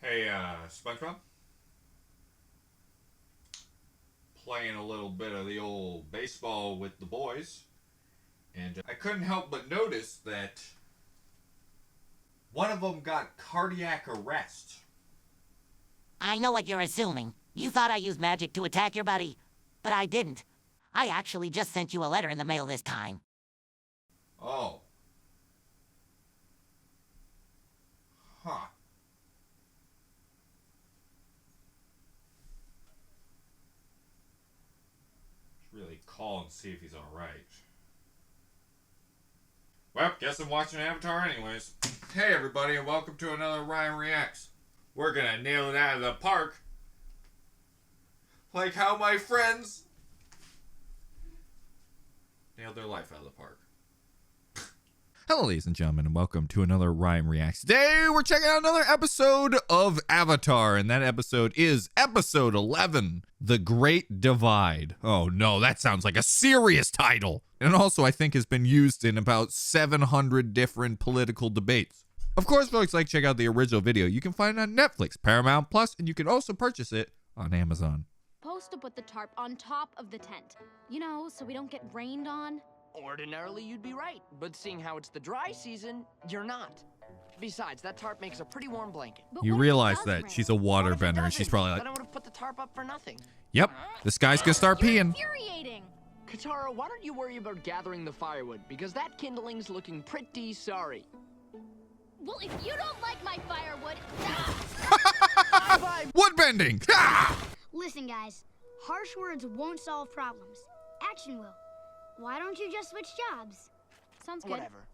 Hey, SpongeBob? Playing a little bit of the old baseball with the boys. And I couldn't help but notice that one of them got cardiac arrest. I know what you're assuming. You thought I used magic to attack your buddy, but I didn't. I actually just sent you a letter in the mail this time. Oh. Huh. Should really call and see if he's alright. Well, guess I'm watching Avatar anyways. Hey everybody, and welcome to another Ryan Reacts. We're gonna nail it out of the park. Like how my friends nailed their life out of the park. Hello, ladies and gentlemen, and welcome to another Ryan Reacts. Today, we're checking out another episode of Avatar, and that episode is episode 11, The Great Divide. Oh no, that sounds like a serious title. And also, I think has been used in about 700 different political debates. Of course, folks, like check out the original video. You can find it on Netflix, Paramount Plus, and you can also purchase it on Amazon. Supposed to put the tarp on top of the tent, you know, so we don't get rained on. Ordinarily, you'd be right, but seeing how it's the dry season, you're not. Besides, that tarp makes a pretty warm blanket. But You what if it realize does that rain? she's a What if it waterbender, and she's doesn't? probably like, Then I would have put the tarp up for nothing. yep, this guy's gonna start You're peeing. infuriating. Katara, why don't you worry about gathering the firewood? Because that kindling's looking pretty sorry. Well, if you don't like my firewood, Bye. Woodbending! Ah! Listen, guys, harsh words won't solve problems. Action will. Why don't you just switch jobs? sounds good. Whatever.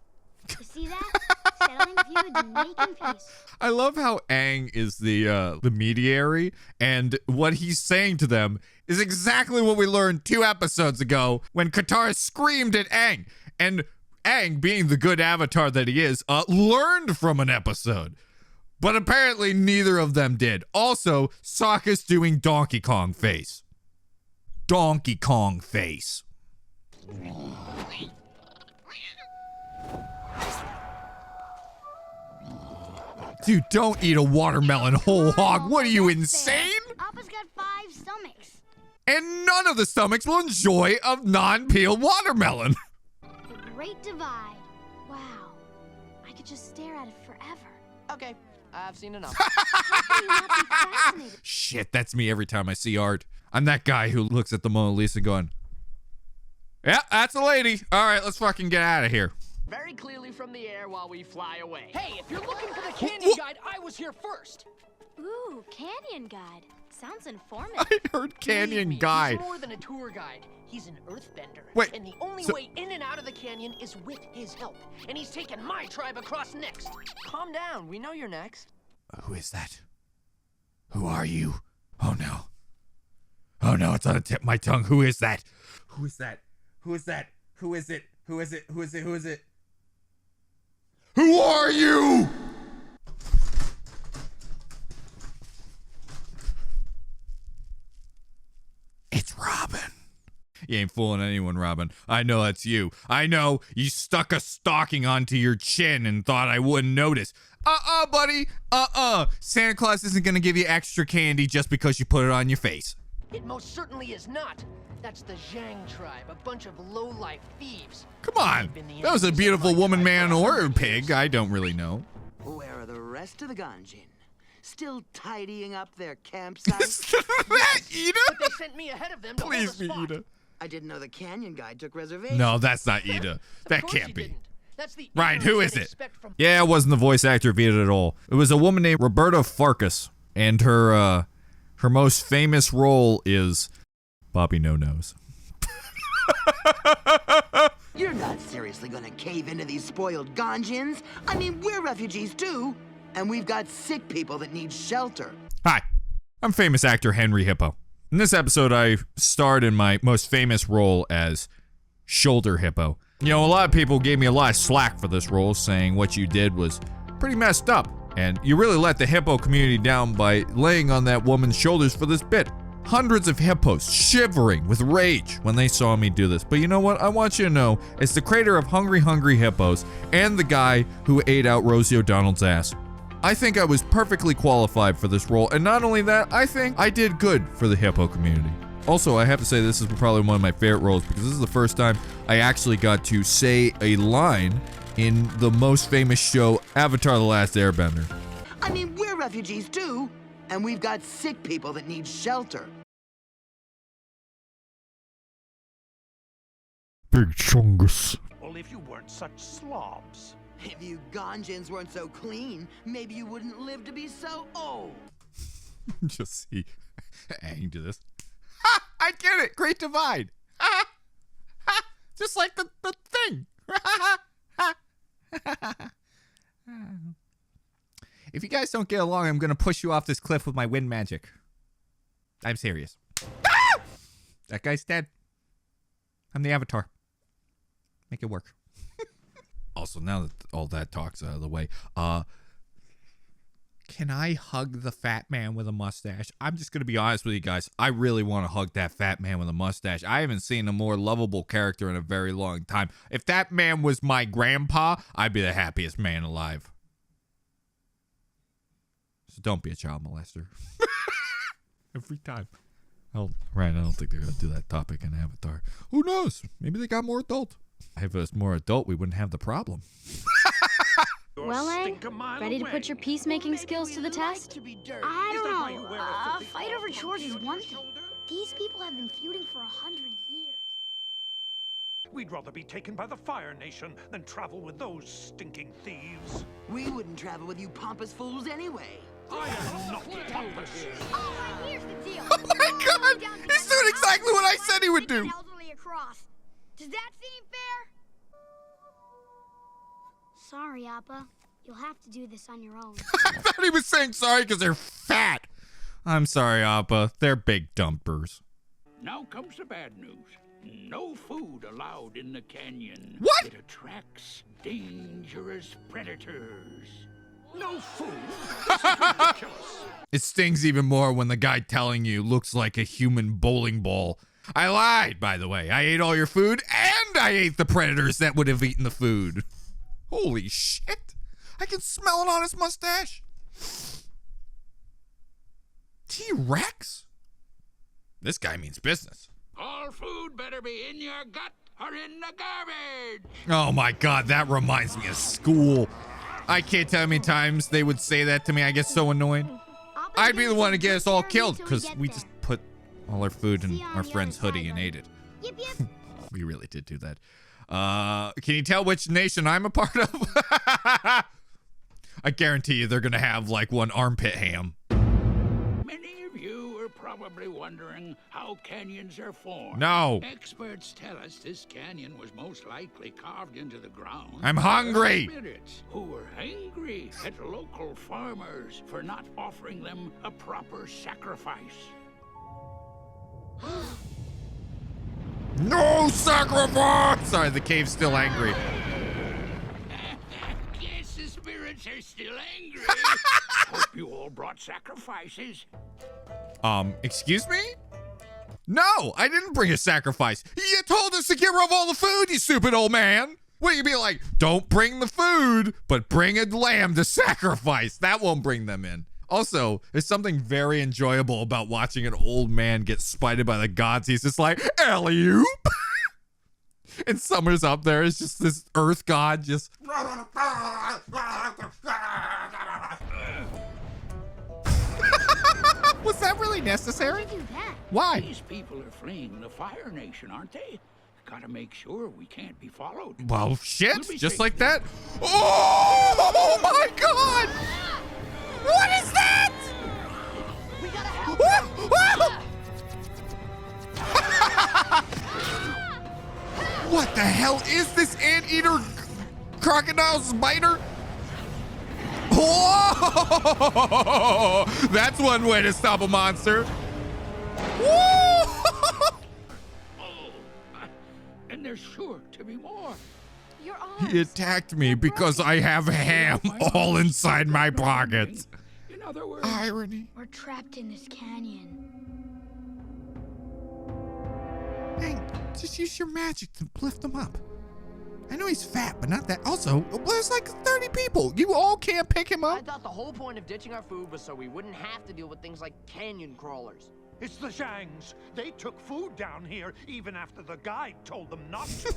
You see that? Settling feuds and making peace. I love how Aang is the mediary, and what he's saying to them is exactly what we learned 2 episodes ago when Katara screamed at Aang. And Aang, being the good avatar that he is, learned from an episode. But apparently neither of them did. Also, Sokka's doing Donkey Kong face. Donkey Kong face. Dude, don't eat a watermelon whole hog. What are you, insane? Appa's got 5 stomachs. And none of the stomachs will enjoy a non-peeled watermelon. The Great Divide. Wow. I could just stare at it forever. Okay, I've seen enough. How can you not be fascinated? Shit, that's me every time I see art. I'm that guy who looks at the Mona Lisa going, yeah, that's a lady. All right, let's fucking get out of here. Very clearly from the air while we fly away. Hey, if you're looking for the canyon guide, I was here first. Ooh, canyon guide. Sounds informative. I heard Canyon Believe me, Guide. He's more than a tour guide. He's an earthbender. Wait, And the only so- way in and out of the canyon is with his help. And he's taking my tribe across next. Calm down. We know you're next. Who is that? Who are you? Oh no. Oh no, it's on the tip of my tongue. Who is that? Who is that? Who is that? Who is it? Who is it? Who is it? Who is it? Who are you? It's Robin. You ain't fooling anyone, Robin. I know that's you. I know you stuck a stocking onto your chin and thought I wouldn't notice. Buddy. Santa Claus isn't gonna give you extra candy just because you put it on your face. It most certainly is not. That's the Zhang tribe, a bunch of low-life thieves. Come on. That was a beautiful woman, man, or pig. I don't really know. Where are the rest of the Ganjin? Still tidying up their campsite? Is that Ida? But they sent me ahead of them to Please hold be the spot. Ida. I didn't know the Canyon Guide took reservations. No, that's not Ida. That Of course can't you be. didn't. That's the Ryan, who ignorance is I'd it? expect from- Yeah, it wasn't the voice actor of Ida at all. It was a woman named Roberta Farkas, and her most famous role is Bobby No Nose. You're not seriously gonna cave into these spoiled Ganjins? I mean, we're refugees too. And we've got sick people that need shelter. Hi, I'm famous actor Henry Hippo. In this episode, I starred in my most famous role as Shoulder Hippo. You know, a lot of people gave me a lot of slack for this role, saying what you did was pretty messed up. And you really let the hippo community down by laying on that woman's shoulders for this bit. Hundreds of hippos shivering with rage when they saw me do this. But you know what? I want you to know, it's the creator of Hungry Hungry Hippos and the guy who ate out Rosie O'Donnell's ass. I think I was perfectly qualified for this role. And not only that, I think I did good for the hippo community. Also, I have to say this is probably one of my favorite roles because this is the first time I actually got to say a line in the most famous show, Avatar: The Last Airbender. I mean, we're refugees too, and we've got sick people that need shelter. Big chungus. Well, if you weren't such slobs. If you Ganjins weren't so clean, maybe you wouldn't live to be so old. Just see Aang do this. Ha! I get it. Great divide. Ha! Ha! Just like the thing. If you guys don't get along, I'm going to push you off this cliff with my wind magic. I'm serious. Ah! That guy's dead. I'm the Avatar. Make it work. Also, now that all that talk's out of the way, can I hug the fat man with a mustache? I'm just going to be honest with you guys. I really want to hug that fat man with a mustache. I haven't seen a more lovable character in a very long time. If that man was my grandpa, I'd be the happiest man alive. So don't be a child molester. Every time. Ryan, I don't think they're going to do that topic in Avatar. Who knows? Maybe they got more adult. If it was more adult, we wouldn't have the problem. Well, Aang, ready to put your peacemaking skills to the test? I don't know. A fight over chores is one thing. These people have been feuding for 100 years. We'd rather be taken by the Fire Nation than travel with those stinking thieves. We wouldn't travel with you pompous fools anyway. I am not pompous. All right, here's the deal. Oh my God! He's doing exactly what I said he would do. Elderly across. Does that seem fair? Sorry, Appa. You'll have to do this on your own. I thought he was saying sorry because they're fat. I'm sorry, Appa. They're big dumpers. Now comes the bad news. No food allowed in the canyon. What? It attracts dangerous predators. No food? This is ridiculous. It stings even more when the guy telling you looks like a human bowling ball. I lied, by the way. I ate all your food, and I ate the predators that would have eaten the food. Holy shit. I can smell it on his mustache. T-Rex? This guy means business. All food better be in your gut or in the garbage. Oh my God, that reminds me of school. I can't tell how many times they would say that to me. I get so annoyed. I'd be the one to get us all killed because we just put all our food in our friend's hoodie and ate it. Yip, yip. We really did do that. Can you tell which nation I'm a part of? I guarantee you they're going to have like one armpit ham. Many of you are probably wondering how canyons are formed. No. Experts tell us this canyon was most likely carved into the ground. I'm hungry. by spirits who were angry at local farmers for not offering them a proper sacrifice. No sacrifice! Sorry, the cave's still angry. Guess the spirits are still angry. Hope you all brought sacrifices. Excuse me? No, I didn't bring a sacrifice. You told us to get rid of all the food, you stupid old man. What, you be like, don't bring the food, but bring a lamb to sacrifice. That won't bring them in. Also, there's something very enjoyable about watching an old man get spited by the gods. He's just like, alley-oop. And Summer's up there. It's just this earth god just... Was that really necessary? Why'd you do that? Why? These people are fleeing the Fire Nation, aren't they? Gotta make sure we can't be followed. Well, shit, We'll be just safe. like that. Oh my God! What is that? We gotta help. What the hell is this anteater crocodile spider? Whoa! That's one way to stop a monster. Whoa! And there's sure to be more. Your arms. He attacked me because I have ham all inside my pockets. In other words, Irony. We're trapped in this canyon. Hey, just use your magic to lift them up. I know he's fat, but not that. Also, there's like 30 people. You all can't pick him I up. thought the whole point of ditching our food was so we wouldn't have to deal with things like canyon crawlers. It's the Zhangs. They took food down here even after the guide told them not to.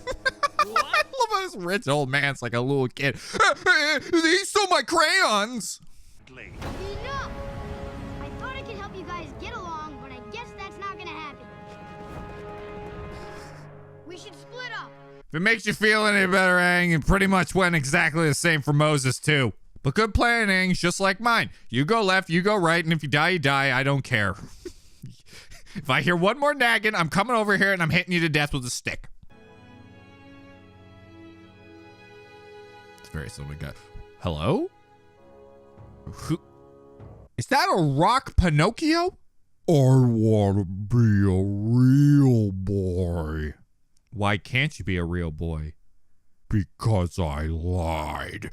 I love how this rich old man's like a little kid. He stole my crayons. Enough! I thought I could help you guys get along, but I guess that's not gonna happen. We should split up. If it makes you feel any better, Aang, it pretty much went exactly the same for Moses, too. But good plan, Aang, just like mine. You go left, you go right, and if you die, you die. I don't care. If I hear one more nagging, I'm coming over here and I'm hitting you to death with a stick. It's very similar guy. Hello? Who? Is that a rock Pinocchio? I want to be a real boy. Why can't you be a real boy? Because I lied.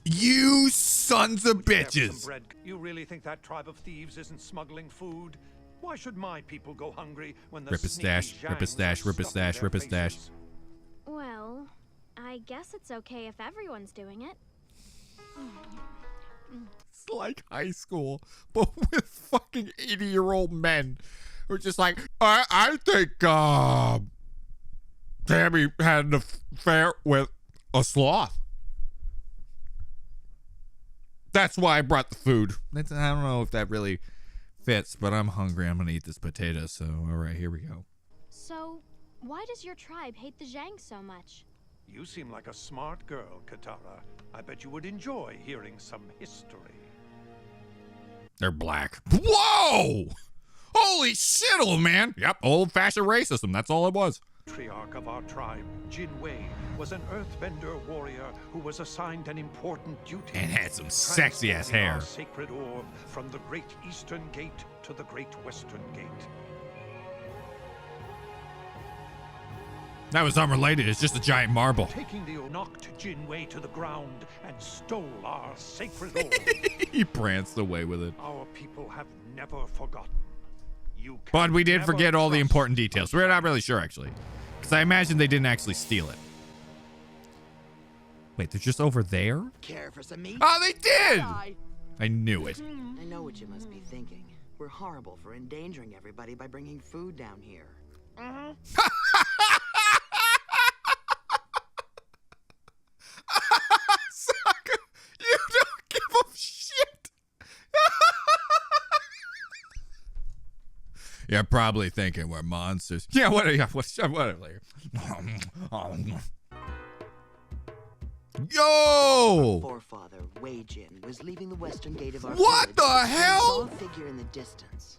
You sons of bitches. Bread. You really think that tribe of thieves isn't smuggling food? Why should my people go hungry when the Rip a stash, rip a stash, rip a stash, rip a stash. Well, I guess it's okay if everyone's doing it. It's like high school, but with fucking 80-year-old men who are just like, I think Tammy had an affair with a sloth. That's why I brought the food. I don't know if that really fits, but I'm hungry. I'm gonna eat this potato, so all right, here we go. So, why does your tribe hate the Zhang so much? You seem like a smart girl, Katara. I bet you would enjoy hearing some history. They're black. Whoa! Holy shit, old man! Yep, old-fashioned racism. That's all it was. Patriarch of our tribe, Jin Wei, was an earthbender warrior who was assigned an important duty. And had some sexy-ass hair. Our sacred orb from the Great Eastern Gate to the Great Western Gate. That was unrelated. It's just a giant marble. Taking the knocked Jin Wei to the ground and stole our sacred orb. He pranced away with it. Our people have never forgotten. You But we did never forget all the trust important details. We're not really sure, actually. Because I imagine they didn't actually steal it. Wait, they're just over there? Care for some meat? Oh, they did! I knew it. I know what you must be thinking. We're horrible for endangering everybody by bringing food down here. Sokka, you don't give a shit. You're probably thinking we're monsters. Yeah, whatever. Yo! Forefather, Wei Jin, was leaving the western gate of our What village the when he hell? saw a figure in the distance.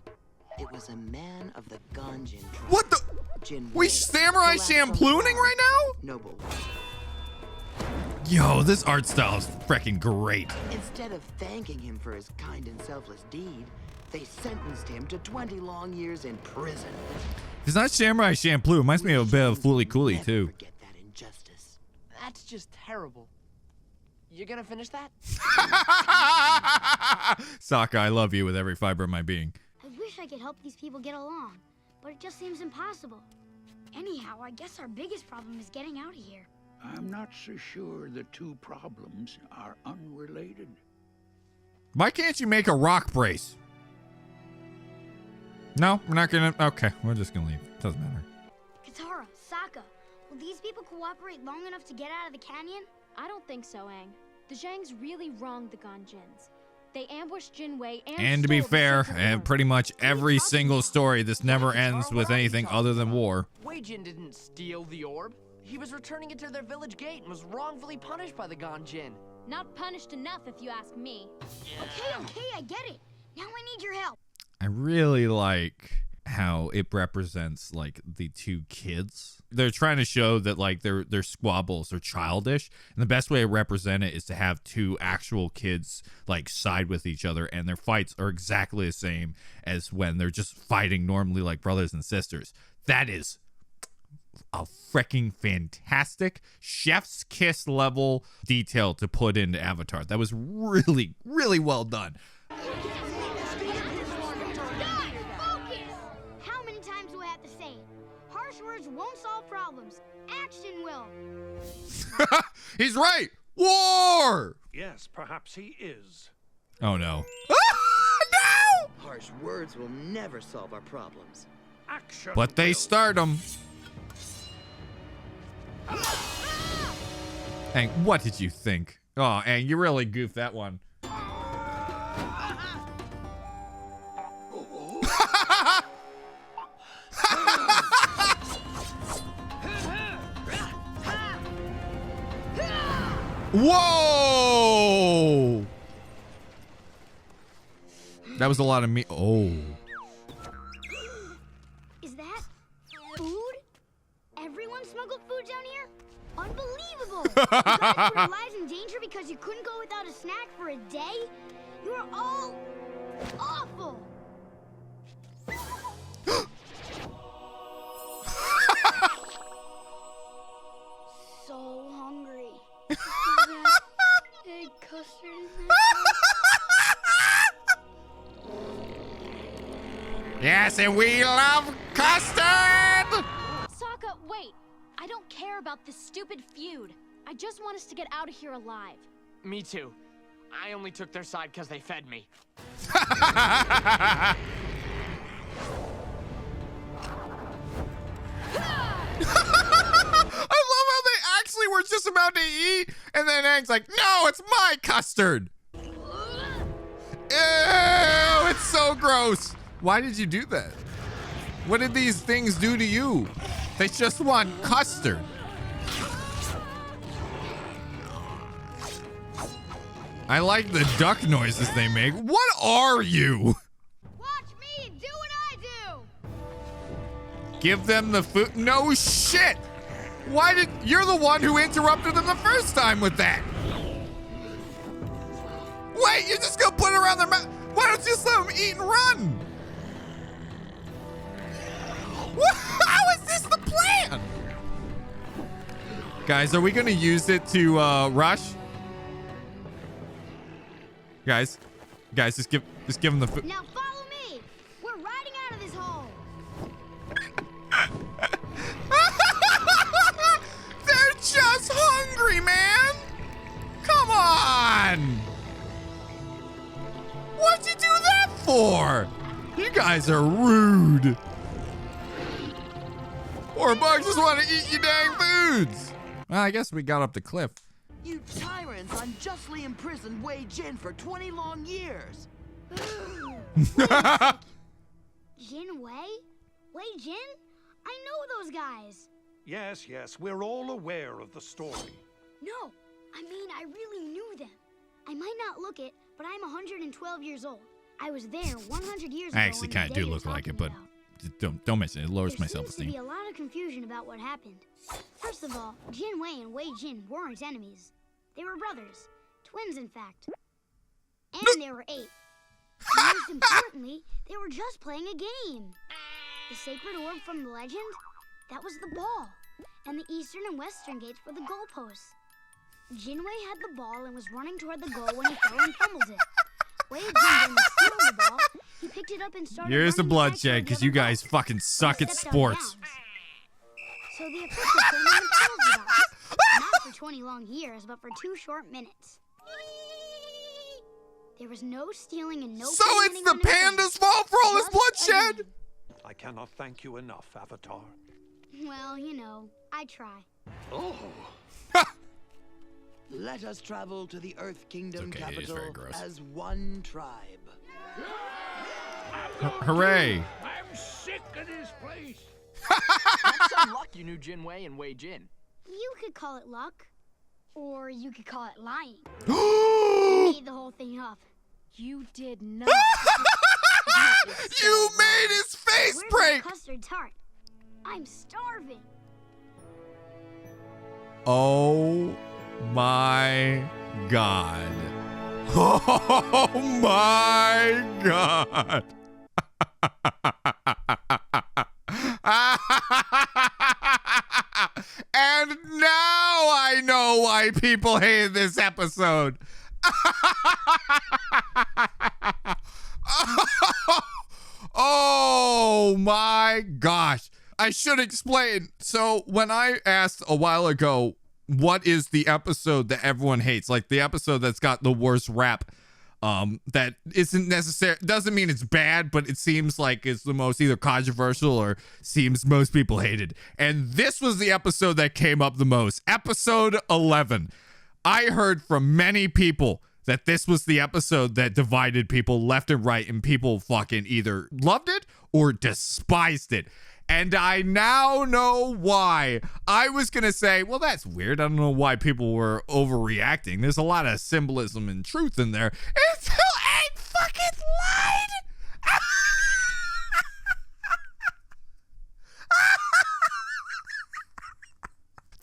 It was a man of the Ganjin tribe. What the? Jin We Wei, samurai collapsed on the shampooing ground. right now? Noble. Yo, this art style is freaking great. Instead of thanking him for his kind and selfless deed, they sentenced him to 20 long years in prison. It's not Samurai Champloo. It reminds me of a bit of Fooly Cooly, Never too. forget that injustice. That's just terrible. You gonna finish that? Sokka, I love you with every fiber of my being. I wish I could help these people get along, but it just seems impossible. Anyhow, I guess our biggest problem is getting out of here. I'm not so sure the two problems are unrelated. Why can't you make a rock brace? No, we're not gonna. Okay, we're just gonna leave. Doesn't matter. Katara, Sokka, will these people cooperate long enough to get out of the canyon? I don't think so, Aang. The Zhangs really wronged the Ganjins. They ambushed Jin Wei And to be stole the fair, sacred and orb. pretty much every talking single about? story, this never ends with anything other than war. Wei Jin didn't steal the orb. He was returning it to their village gate and was wrongfully punished by the Ganjin. Not punished enough, if you ask me. Okay, I get it. Now I need your help. I really like how it represents like the two kids. They're trying to show that like their squabbles are childish, and the best way to represent it is to have two actual kids like side with each other, and their fights are exactly the same as when they're just fighting normally like brothers and sisters. That is a freaking fantastic chef's kiss level detail to put into Avatar. That was really, really well done. words won't solve problems. Action will. He's right. War. Yes, perhaps he is. Oh no. No! Harsh words will never solve our problems. Action. But they will. start them. Aang, what did you think? Oh, Aang, you really goofed that one. Whoa! That was a lot of me. Oh. Is that food? Everyone smuggled food down here? Unbelievable! You guys put your lives in danger because you couldn't go without a snack for a day? You are all awful! So hungry. Is that egg custard in there? Yes, and we love custard! Sokka, wait. I don't care about this stupid feud. I just want us to get out of here alive. Me too. I only took their side because they fed me. I love how they actually were just about to eat, and then Aang's like, no, it's my custard. Ew, it's so gross. Why did you do that? What did these things do to you? They just want custard. I like the duck noises they make. What are you? Watch me do what I do! Give them the food. No shit. Why did you're the one who interrupted them the first time with that? Wait, you're just gonna put it around their mouth. Why don't you just let them eat and run? How is this the plan? Guys, are we gonna use it to rush? Guys, just give them the food. Now follow me! We're riding out of this hole! They're just hungry, man! Come on! What'd you do that for? You guys are rude. Poor bugs just want to eat you dang foods. Well, I guess we got up the cliff. You tyrants unjustly imprisoned Wei Jin for 20 long years. Jin Wei? Wei Jin? I know those guys. Yes, we're all aware of the story. No, I mean, I really knew them. I might not look it, but I'm 112 years old. I was there 100 years ago. I actually kind of do look like it, but don't mention it. It lowers my self-esteem. There seems to be a lot of confusion about what happened. First of all, Jin Wei and Wei Jin weren't enemies. They were brothers. Twins, in fact. And they were 8. And most importantly, they were just playing a game. The sacred orb from the legend, that was the ball. And the eastern and western gates were the goalposts. Jin Wei had the ball and was running toward the goal when he fell and fumbled it. Wei Jin didn't steal the ball. He picked it up and started Here's the running back bloodshed, toward the because other you guys goal. fucking suck at Stepped out of sports. bounds. So the official came in and killed the dogs. Not for 20 long years, but for 2 short minutes. There was no stealing and no So it's the panda's fault for all this bloodshed? I cannot thank you enough, Avatar. Well, you know, I try. Oh. Let us travel to the Earth Kingdom It's okay, it is very capital gross. as one tribe. Hooray. I'm sick of this place. That's some luck you knew Jin Wei and Wei Jin. You could call it luck. Or you could call it lying. You made the whole thing up. You did not. You made his face Where's break. the custard tart? I'm starving. Oh my God. Oh my God. And now I know why people hated this episode. Oh my gosh. I should explain. So when I asked a while ago, what is the episode that everyone hates? Like the episode that's got the worst rap, that isn't necessary, doesn't mean it's bad, but it seems like it's the most either controversial or seems most people hated. And this was the episode that came up the most. Episode 11. I heard from many people that this was the episode that divided people left and right, and people fucking either loved it or despised it. And I now know why. I was going to say, well, that's weird. I don't know why people were overreacting. There's a lot of symbolism and truth in there. Until Aang fucking lied.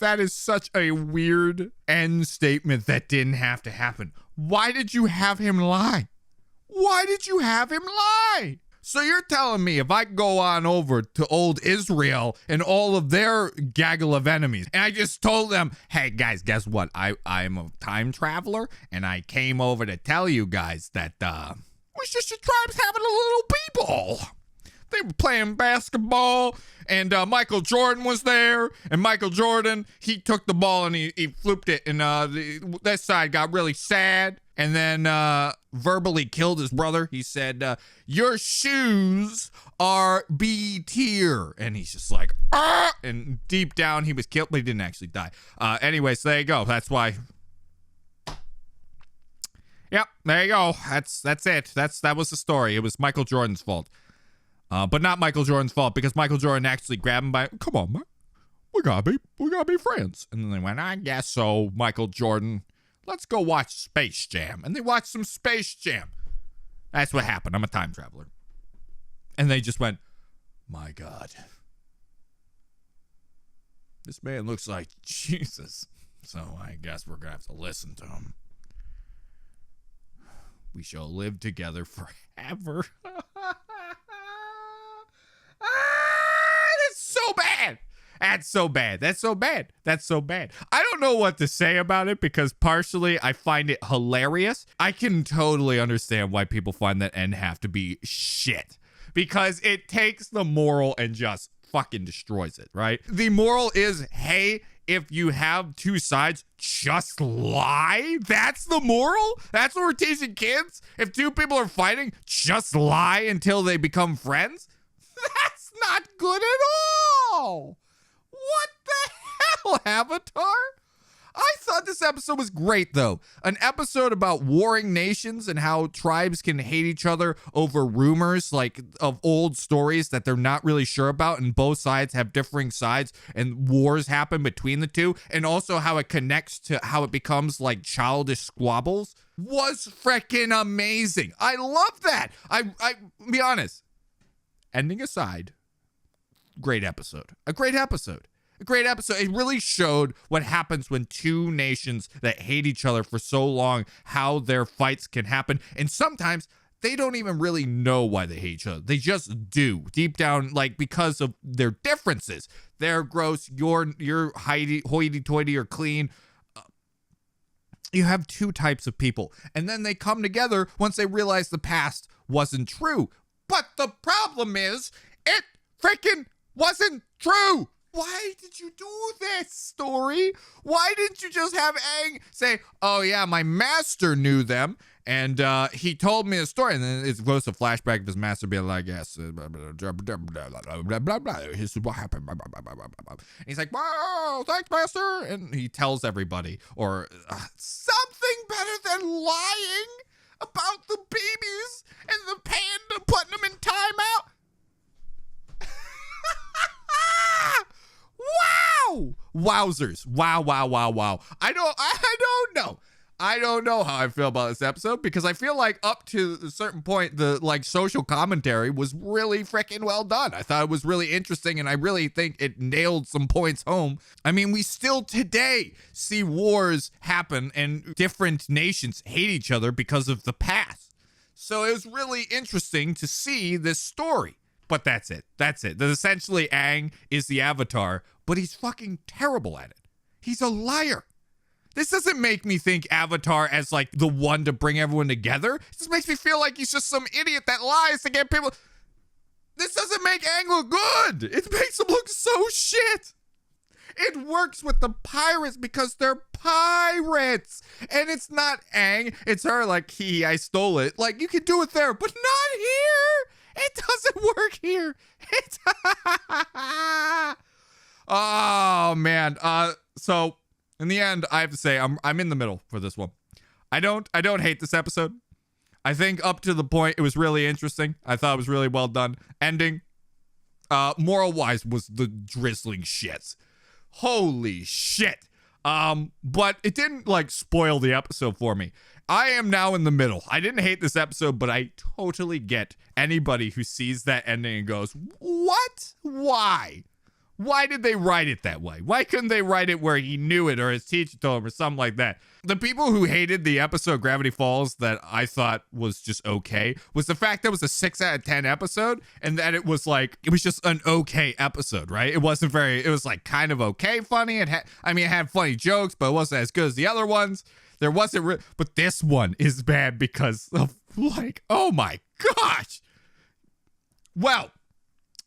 That is such a weird end statement that didn't have to happen. Why did you have him lie? Why did you have him lie? So you're telling me if I go on over to old Israel and all of their gaggle of enemies, and I just told them, hey guys, guess what? I'm a time traveler, and I came over to tell you guys that was just your tribes having a little people. They were playing basketball, and Michael Jordan was there, and Michael Jordan, he took the ball and he flooped it, and that side got really sad, and then verbally killed his brother. He said, your shoes are B tier, and he's just like, ah! And deep down he was killed, but he didn't actually die. Anyways, there you go. That's why. Yep, there you go. That's it. That was the story. It was Michael Jordan's fault. But not Michael Jordan's fault, because Michael Jordan actually grabbed him by, come on, man, we gotta be friends. And then they went, I guess so, Michael Jordan. Let's go watch Space Jam. And they watched some Space Jam. That's what happened. I'm a time traveler. And they just went, my God, this man looks like Jesus. So I guess we're gonna have to listen to him. We shall live together forever. That's so bad. That's so bad. That's so bad. That's so bad. I don't know what to say about it, because partially I find it hilarious. I can totally understand why people find that end have to be shit, because it takes the moral and just fucking destroys it, right? The moral is, hey, if you have two sides, just lie. That's the moral? That's what we're teaching kids? If two people are fighting, just lie until they become friends? That's not good at all. What the hell, Avatar? I thought this episode was great, though. An episode about warring nations and how tribes can hate each other over rumors, like, of old stories that they're not really sure about, and both sides have differing sides, and wars happen between the two, and also how it connects to how it becomes, like, childish squabbles, was freaking amazing. I love that. I be honest. Ending aside, great episode. A great episode. A great episode. It really showed what happens when two nations that hate each other for so long, how their fights can happen. And sometimes they don't even really know why they hate each other. They just do. Deep down, like, because of their differences. They're gross, you're hoity-toity or clean. You have two types of people. And then they come together once they realize the past wasn't true. But the problem is, it freaking wasn't true. Why did you do this, story? Why didn't you just have Aang say, oh yeah, my master knew them, and he told me a story, and then it goes to flashback of his master being like, yes, blah, blah, blah, this is what happened, blah, blah, blah, blah, blah, blah. And he's like, wow, thanks, master, and he tells everybody, or something better than lying about the babies and the panda putting them in timeout. Wow! Wowzers. Wow. I don't know. I don't know how I feel about this episode, because I feel like up to a certain point, the like social commentary was really freaking well done. I thought it was really interesting, and I really think it nailed some points home. I mean, we still today see wars happen and different nations hate each other because of the past. So it was really interesting to see this story. But that's it. That essentially Aang is the Avatar, but he's fucking terrible at it. He's a liar. This doesn't make me think Avatar as like the one to bring everyone together. This makes me feel like he's just some idiot that lies to get people. This doesn't make Aang look good. It makes him look so shit. It works with the pirates because they're pirates. And it's not Aang. It's her like, I stole it. Like, you can do it there, but not here. It doesn't work here. Oh, man. So, in the end, I have to say, I'm in the middle for this one. I don't hate this episode. I think up to the point, it was really interesting. I thought it was really well done. Ending, moral-wise, was the drizzling shits. Holy shit. But it didn't like spoil the episode for me. I am now in the middle. I didn't hate this episode, but I totally get anybody who sees that ending and goes, what? Why? Why did they write it that way? Why couldn't they write it where he knew it or his teacher told him or something like that? The people who hated the episode Gravity Falls that I thought was just okay was the fact that it was a 6 out of 10 episode and that it was like, it was just an okay episode, right? It wasn't very, it was like kind of okay funny. It had funny jokes, but it wasn't as good as the other ones. There wasn't, but this one is bad because of like, oh my gosh. Well,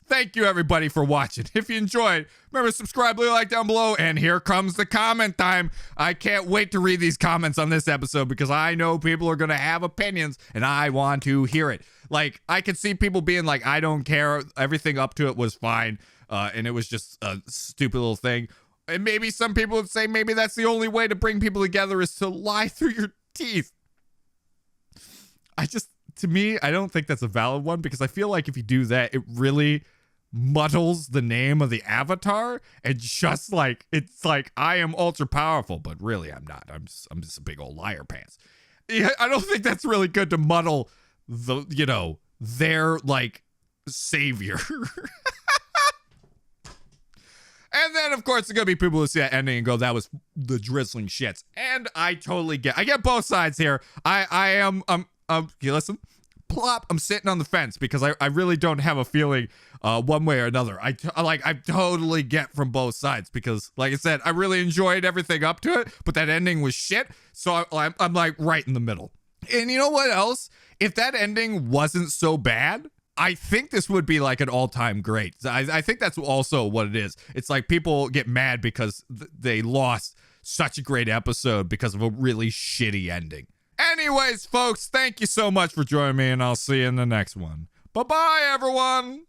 thank you, everybody, for watching. If you enjoyed, remember to subscribe, leave a like down below, and here comes the comment time. I can't wait to read these comments on this episode because I know people are going to have opinions, and I want to hear it. Like, I could see people being like, I don't care. Everything up to it was fine, and it was just a stupid little thing. And maybe some people would say maybe that's the only way to bring people together is to lie through your teeth. To me, I don't think that's a valid one because I feel like if you do that, it really muddles the name of the avatar and just like it's like I am ultra powerful, but really I'm not. I'm just a big old liar pants. Yeah, I don't think that's really good to muddle the their like savior. And then of course there's gonna be people who see that ending and go, that was the drizzling shits. And I get both sides here. You listen? Plop, I'm sitting on the fence because I really don't have a feeling one way or another. I totally get from both sides because, like I said, I really enjoyed everything up to it, but that ending was shit. So I'm like right in the middle. And you know what else? If that ending wasn't so bad, I think this would be like an all-time great. I think that's also what it is. It's like people get mad because they lost such a great episode because of a really shitty ending. Anyways, folks, thank you so much for joining me, and I'll see you in the next one. Bye-bye, everyone.